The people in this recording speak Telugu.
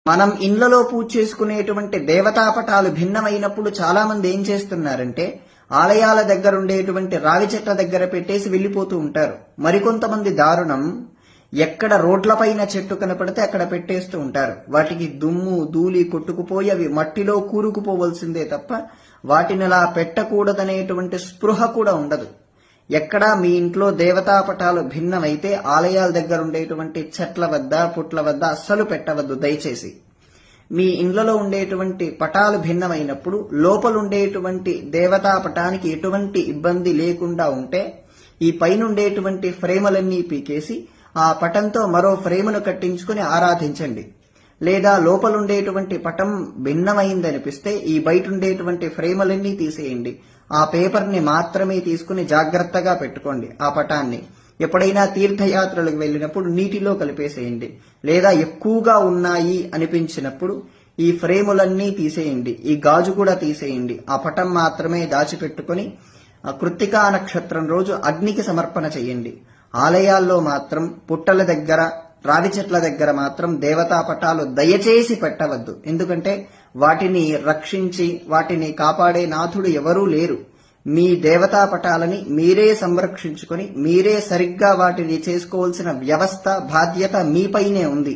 మనం ఇండ్లలో పూజ చేసుకునేటువంటి దేవతాపటాలు భిన్నమైనప్పుడు చాలా మంది ఏం చేస్తున్నారంటే ఆలయాల దగ్గర ఉండేటువంటి రావి చెట్ల దగ్గర పెట్టేసి వెళ్లిపోతూ ఉంటారు. మరికొంతమంది దారుణం, ఎక్కడ రోడ్లపైన చెట్టు కనపడితే అక్కడ పెట్టేస్తూ ఉంటారు. వాటికి దుమ్ము ధూళి కొట్టుకుపోయి అవి మట్టిలో కూరుకుపోవలసిందే తప్ప వాటిని అలా పెట్టకూడదనేటువంటి స్పృహ కూడా ఉండదు. ఎక్కడా మీ ఇంట్లో దేవతాపటాలు భిన్నమైతే ఆలయాల దగ్గర ఉండేటువంటి చెట్ల వద్ద పుట్ల వద్ద అస్సలు పెట్టవద్దు దయచేసి. మీ ఇండ్లలో ఉండేటువంటి పటాలు భిన్నమైనప్పుడు లోపలుండేటువంటి దేవతాపటానికి ఎటువంటి ఇబ్బంది లేకుండా ఉంటే ఈ పైనుండేటువంటి ఫ్రేములన్నీ పీకేసి ఆ పటంతో మరో ఫ్రేమును కట్టించుకుని ఆరాధించండి. లేదా లోపలుండేటువంటి పటం భిన్నమైందనిపిస్తే ఈ బయట ఉండేటువంటి ఫ్రేములన్నీ తీసేయండి. ఆ పేపర్ని మాత్రమే తీసుకుని జాగ్రత్తగా పెట్టుకోండి. ఆ పటాన్ని ఎప్పుడైనా తీర్థయాత్రలకు వెళ్ళినప్పుడు నీటిలో కలిపేసేయండి. లేదా ఎక్కువగా ఉన్నాయి అనిపించినప్పుడు ఈ ఫ్రేములన్నీ తీసేయండి, ఈ గాజు కూడా తీసేయండి. ఆ పటం మాత్రమే దాచిపెట్టుకుని కృత్తికా నక్షత్రం రోజు అగ్నికి సమర్పణ చేయండి. ఆలయాల్లో మాత్రం పుట్టల దగ్గర రావి చెట్ల దగ్గర మాత్రం దేవతా పటాలు దయచేసి పెట్టవద్దు. ఎందుకంటే వాటిని రక్షించి వాటిని కాపాడే నాథుడు ఎవరూ లేరు. మీ దేవతా పటాలని మీరే సంరక్షించుకొని మీరే సరిగ్గా వాటిని చేసుకోవాల్సిన వ్యవస్థ బాధ్యత మీపైనే ఉంది.